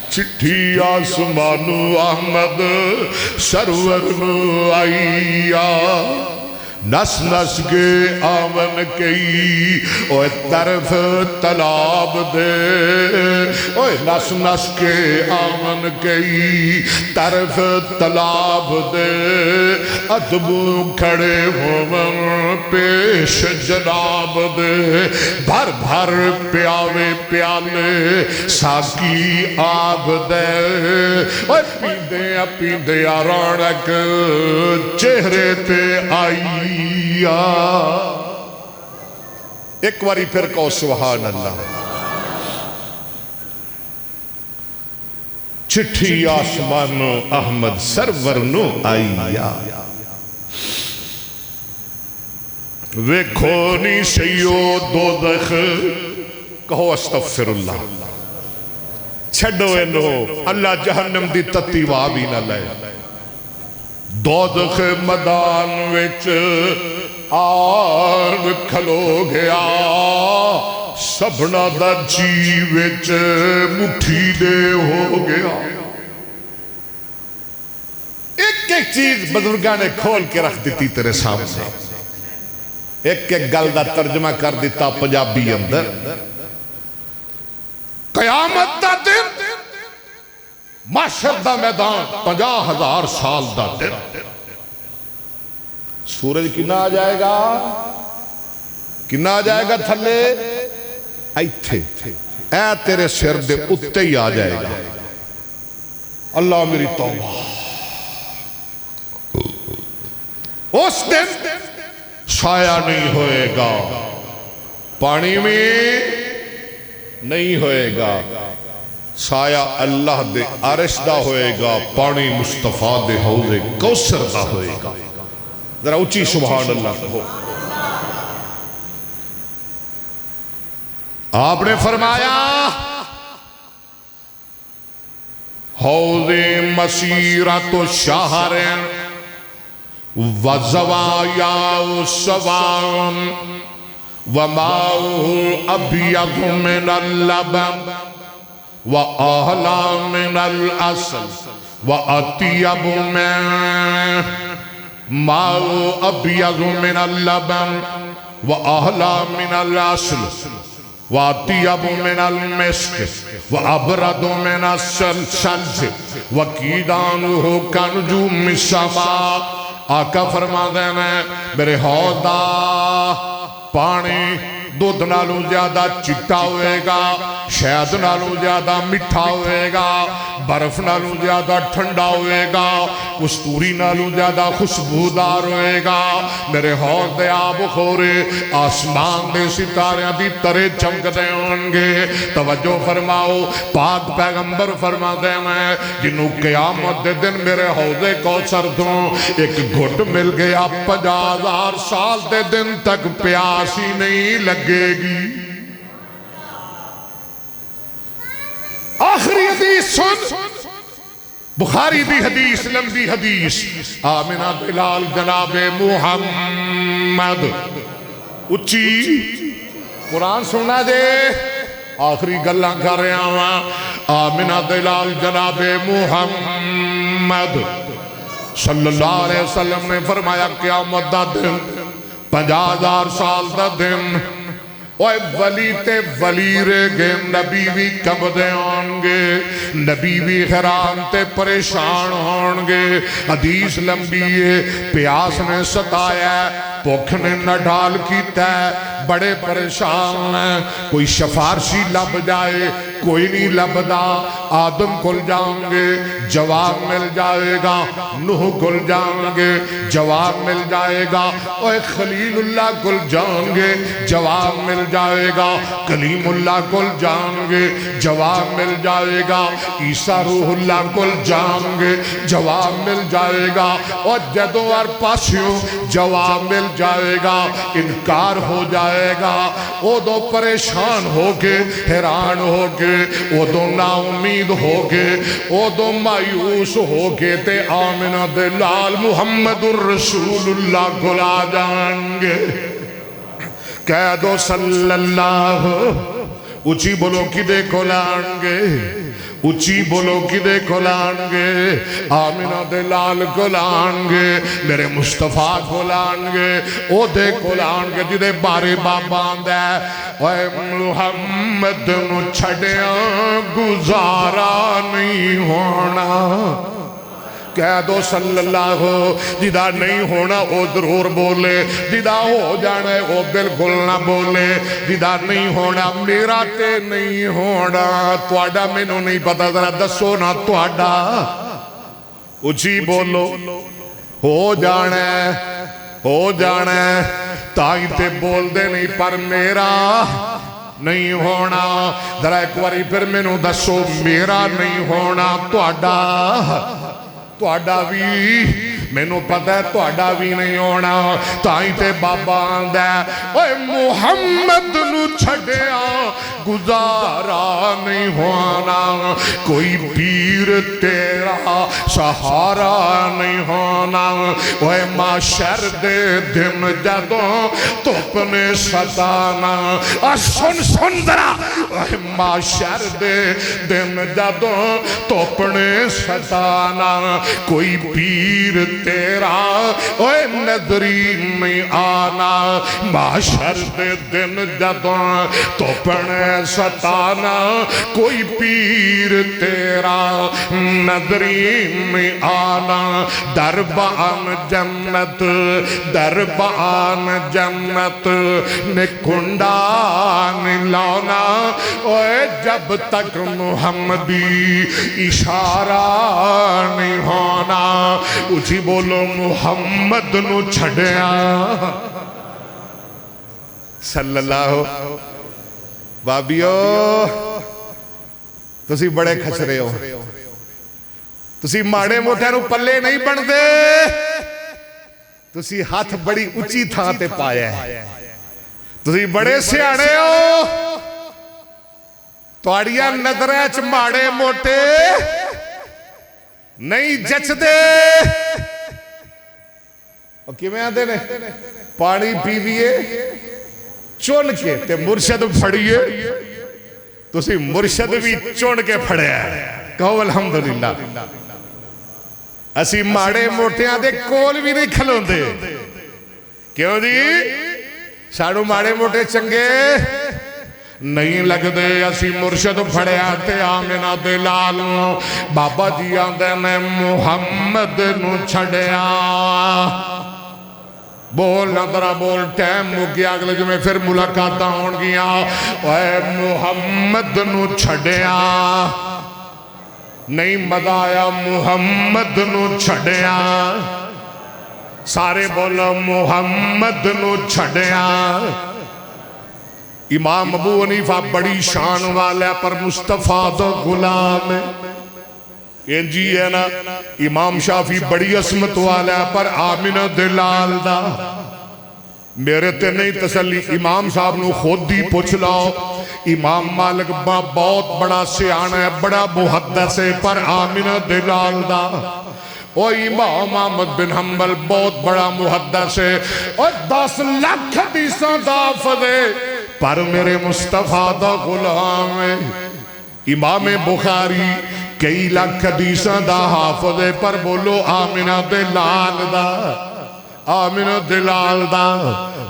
چٹھی آسمان احمد سرور آئیا نس نس کے آمن کئی اوہ طرف طلاب دے اوہ نس نس کے آمن کئی طرف طلاب دے ادبو کھڑے ہومن پیش جناب دے بھر بھر پیاوے پیالے ساکی آب دے اوہ پیندے رونق چہرے تے آئی ایک واری پھر کہو سبحان اللہ چٹھی آسمان احمد سرور نو آئیا ویکھو نی سیو دوزخ کہو استغفر اللہ چھڑو انہو اللہ جہنم دی تتی وا بھی نہ لے دوزخ میدان وچ آگ کھلو گیا سبنا دا جی وچ مٹھی دے ہو گیا ایک ایک چیز بزرگاں نے کھول کے رکھ دیتی تیرے سامنے ایک ایک گل دا ترجمہ کر دیتا پنجابی اندر قیامت دا دن محشر دا میدان 50,000 سال دا دن سورج کنا آ جائے گا کنا آ جائے گا تھلے ایتھے اے تیرے سر دے اتے ہی آ جائے گا اللہ میری توبہ اس دن سایہ نہیں ہوئے گا پانی میں نہیں ہوئے گا سایہ اللہ دے عرش دا ہوئے گا پانی مصطفیٰ دے حوض کوثر دا ہوئے گا ذرا اچھی سبحان اللہ کہو آپ نے فرمایا حوض مسیرت شہر وزوایا سوام وماؤه ابيض من اللبن واحلى من العسل واطيب من ماء ابيض من اللبن واحلى من العسل واطيب من المسك وابرد من الثلج وكيدانه كنجوم السماء آقا فرما دینا میرے حوض دا پانی دودھ نالوں زیادہ چٹا ہوئے گا شہد نالوں زیادہ مٹھا ہوئے گا برف نالوں زیادہ ٹھنڈا ہوئے گا کستوری نالوں زیادہ خوشبودار ہوئے گا میرے حوض دے آب خورے آسمان دے ستاریاں دی ترے چمک دے ہونگے توجہ فرماؤ پاک پیغمبر فرما دے میں جنہوں قیامت دے دن میرے حوض کوثر دوں ایک گھٹ مل گیا 50,000 سال دے دن تک پیاسی نہیں لگے گی آخری حدیث سن بخاری دی حدیث لمبی حدیث آمنہ بلال جناب محمد اچھی قرآن سننا دے آخری گلہ کر رہے ہیں آمنہ بلال جناب محمد صلی اللہ علیہ وسلم نے فرمایا قیامت دا دن 50,000 سال دا دن اوہ ولی تے ولی رے گے نبی بھی کب دے ہونگے نبی بھی حیران تے پریشان ہونگے حدیث لمبی ہے پیاس نے ستایا ہے بھوک نے نہ ڈال کیتا ہے بڑے پریشان ہیں کوئی شفارشی لب جائے کوئی نہیں لبدا آدم کل جائیں گے جواب مل جائے گا نوح کل جائیں گے جواب مل جائے گا اوہ خلیل اللہ کل جائیں گے جواب مل جائے گا کلیم اللہ کل جائیں گے جواب مل جائے گا عیسیٰ روح اللہ کل جائیں گے جواب مل جائے گا اور جدوں اور پاسیوں جواب مل جائے گا انکار ہو جائے گا او دو پریشان ہو کے حیران ہو کے او دو نا امید ہو کے او دو مایوس ہو کے تے آمنہ دلال محمد الرسول اللہ گلا جائیں گے کہہ دو صلی اللہ اچھی بولو کی دے کھولانگے اچھی بولو کی دے کھولانگے آمنہ دلال کھولانگے میرے مصطفیٰ کھولانگے او دے کھولانگے جدے بارے بابان دے اے محمد نو چھڑیاں گزارا نہیں ہونا کہہ دو صلی اللہ ہو جدہ نہیں ہونا او ضرور بولے جدہ ہو جانا ہے او بالکل نہ بولے جدہ نہیں ہونا میرا تے نہیں ہونا توڑا میں نو نہیں پتا ذرا دسو نا توڑا اچھی بولو ہو جانا ہے تائی تے بول دے نہیں پر میرا نہیں ہونا ذرا ایک واری پھر میں نو دسو میرا نہیں ہونا توڑا بھی مینوں پتہ ہے تہاڈا بھی نہیں ہونا تائیں تے بابا آندا اوے محمد نو چھڈیا گزارا نہیں ہونا کوئی پیر تیرا سہارا نہیں ہونا اوے معاشر دے دن جدوں دھوپ نے ستانا سن سن ذرا اوے معاشر دے دن جدوں دھوپ نے ستانا کوئی پیر تیرا اوے نظری نہیں آنا معاشر دے دن جدوں دھوپ نے ستانا کوئی پیر تیرا نظری میں آنا دربان جنت دربان جنت نے کنڈا لانا اوے جب تک محمدی اشارہ نہیں ہونا اچھی بولو محمد نو چھڑیا صلی اللہ بابیو تسی بڑے کھچرے ہو تسی ماڑے موٹے نو پلے نہیں بن دے تسی ہاتھ بڑی اچھی تھا تے پایا ہے تسی بڑے سیاڑے ہو توڑیا نظرچ ماڑے موٹے نہیں جچ دے کی میں آدھے نے پانی پیویے چون کے تے مرشد پھڑیے تو سی مرشد بھی چون کے پھڑے ہیں کہو الحمدللہ اسی ماڑے موٹیاں دے کول بھی نہیں کھلوں دے کیوں دی ساڑھو ماڑے موٹے چنگے نہیں لگ دے اسی مرشد پھڑے آتے آمینہ دے لال بابا جی آندے میں محمد نو چھڑیا بول نظرہ بول ٹیم ہو گیا اگلے جو میں پھر ملاقاتہ ہون گیا اے محمد نو چھڑیا نہیں مزہ آیا محمد نو چھڑیا سارے بولو محمد نو چھڑیا امام ابو حنیفہ بڑی شان والا پر مصطفیٰ دو غلام جی ہے نا امام شافی بڑی عصمت والا پر آمینہ دلال دا میرے تے نہیں تسلی امام صاحب نو خود ہی پوچھ لاؤ امام مالک بہت بڑا سیان ہے بڑا محدث ہے پر آمینہ دلال دا اور امام احمد بن حنبل بہت بڑا محدث ہے اور 10 لاکھ حدیثاں دا حافظ ہے پر میرے مصطفیٰ دا غلام ہے امام بخاری کئی لاکھ حدیثاں دا حافظ ہے پر بولو آمینہ دلال دا آمینہ دلال دا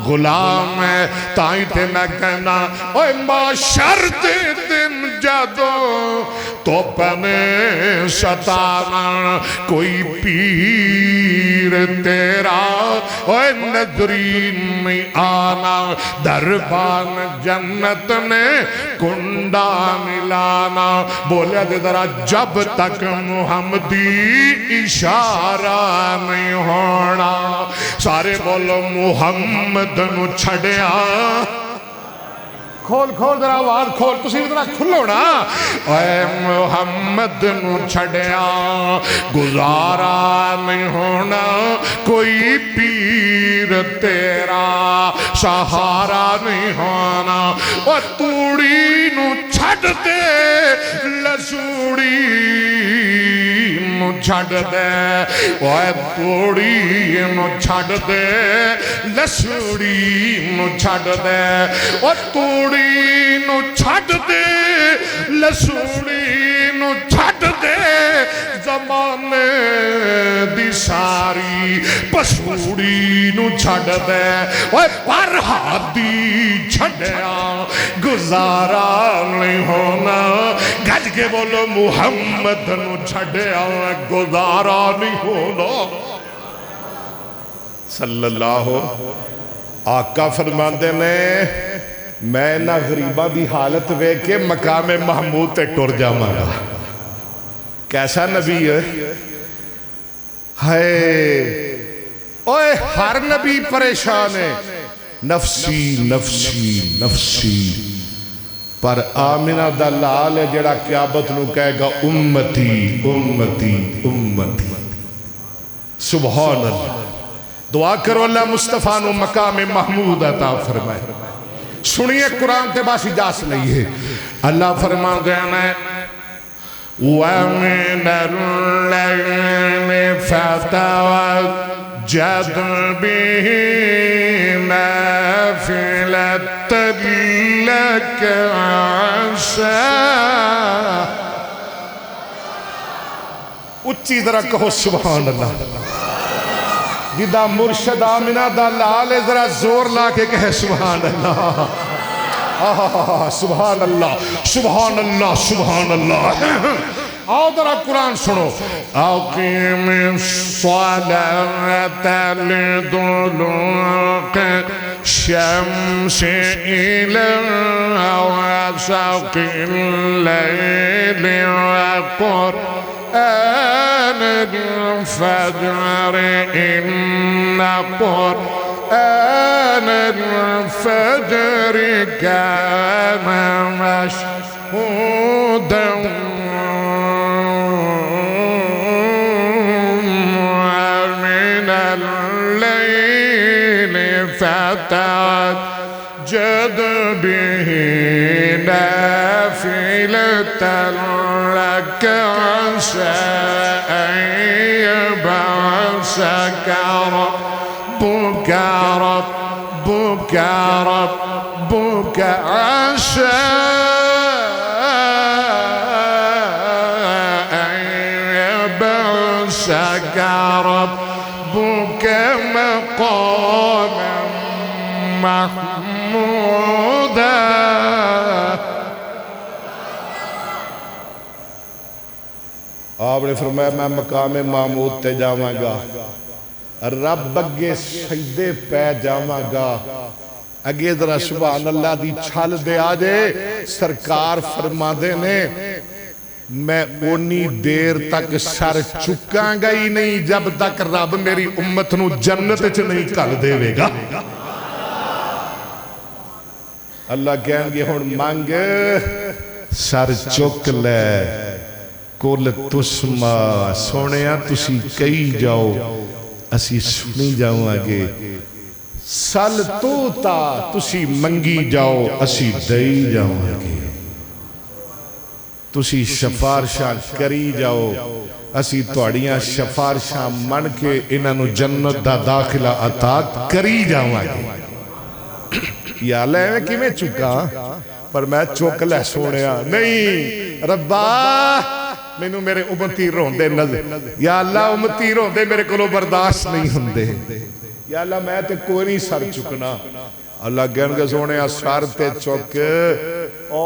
غلام ہے تائیں تے میں کہنا اوہ معاشر دے دن جدوں تو پنے ستانا کوئی پیر تیرا اوہ نظرین میں آنا دربان جنت نے کنڈا ملانا بولیا دے ذرا جب تک محمدی اشارہ نہیں ہونا سارے بولو محمد نو چھڑیا کھول کھول ذرا آواز کھول تسی ذرا کھلو نا اے محمد نو چھڑیا گزارا نہیں ہونا کوئی پیر تیرا سہارا نہیں ہونا اور توڑی نو چھڑ دے لسوڑی نو چھڑ دے اوہ توڑی نو چھڑ دے لسوڑی نو چھڑ دے اوہ توڑی نو چھڑ دے لسوڑی نو چھڑ دے زمانے دی ساری پسوڑی نو چھڑ دے اوہ پرہادی چھڑیا گزارا نہیں ہونا گج کے بولو محمد نو چھڑیا گزارا نہیں ہونا صلی اللہ آقا فرماندے نے میں نہ غریبہ دی حالت وے کے مقام محمود تے ٹر جا مارا کیسا نبی ہے اوے ہر نبی پریشان ہے نفسی نفسی نفسی پر آمینہ دا لال ہے جڑا قیامت نو کہے گا امتی امتی امتی سبحان اللہ. دعا کرو اللہ مصطفیٰ نو مقام محمود عطا فرمائے. سنیے قرآن تے باس اجاز نہیں ہے. اللہ فرما دینا ہے وَمِنَ اللَّيْلِ فَتَوَجَّدْ بِهِ نَافِلَةً لَكَ عَسَىٰ. اچھی ذرا کہو سبحان اللہ. جدا مرشد آمنہ دا لال ذرا زور لا کے کہے سبحان اللہ. سبحان اللہ سبحان اللہ سبحان اللہ. آؤ ذرا قرآن سنو. اقیم الصلاة لدلوق الشمس إلى غسق الليل وقرآن الفجر إن قرآن الفجر كان مشهودا ومن الليل فتهجد به نافلة لك عسى أن يبعثك ربك عسى أن يبعثك ربك مقاما محمودا. آپ نے فرمایا میں مقام محمود تے جاواں گا. رب اگے سجدے پہ جاواں گا. اگے ذرا سبحان اللہ دی چھل دے آجے. سرکار فرما دے نے میں اونی دیر تک سر چکاں گا ہی نہیں جب تک رب میری امت نو جنت چ نہیں کل دے وے گا. اللہ کہیں گے ہن مانگ سر چک لے کل تسما سونیا تسی کئی جاؤ اسی سنی جاؤں آگے. سل تو تا تسی منگی جاؤ اسی دئی جاؤں آگے. تسی شفارشاں کری جاؤ اسی توڑیاں شفارشاں من کے انہوں جنت دا داخلہ عطا کری جاؤں آگے. یا اللہ میں کی میں چکا پر میں چوک لے سونیا نہیں ربا میں نو میرے امتی روندے نظر. یا اللہ امتی روندے میرے کلو برداشت نہیں ہوندے. یا اللہ میں تے کوئی نہیں سر چکنا. اللہ گن گے سونے سر تے چک او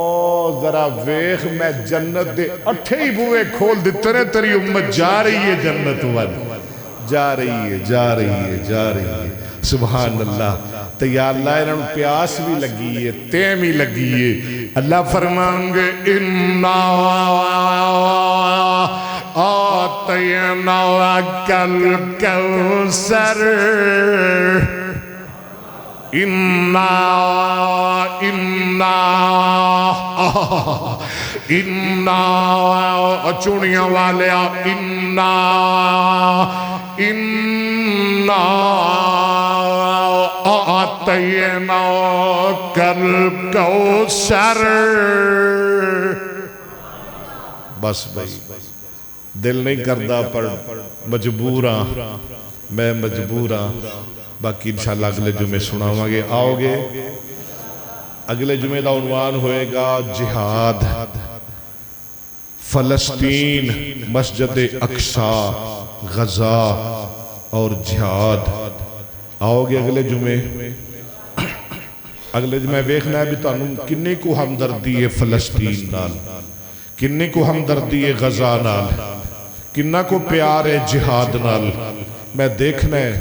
ذرا ویخ میں جنت دے اٹھے ہی بوئے کھول دیتے نے تیری امت جا رہی ہے جنت وال. جا رہی ہے جا رہی ہے جا رہی ہے. سبحان اللہ. تو یا اللہ انہوں پیاس بھی لگی ہے تیم بھی لگی ہے. اللہ فرمائیں گے اِنَّا آتَيْنَاكَ الْكَوْثَرَ اِنَّا چونیاں والے اِنَّا آتَيْنَاكَ الْكَوْثَرَ. بس بھائی دل نہیں کردہ پر مجبوراں میں مجبوراں. باقی انشاءاللہ اگلے جمعے سناواں گے. آؤ گے اگلے جمعے دا عنوان ہوئے گا جہاد. فلسطین مسجد اقصی غزہ اور جہاد. آؤ گے اگلے جمعے. اگلے جمعے ویکھنا ہے بھی تانوں کنی کو ہمدردی ہے فلسطین نال, کنی کو ہمدردی ہے غزہ نال, کنہ کو پیار ہے جہاد نال. میں دیکھنا ہے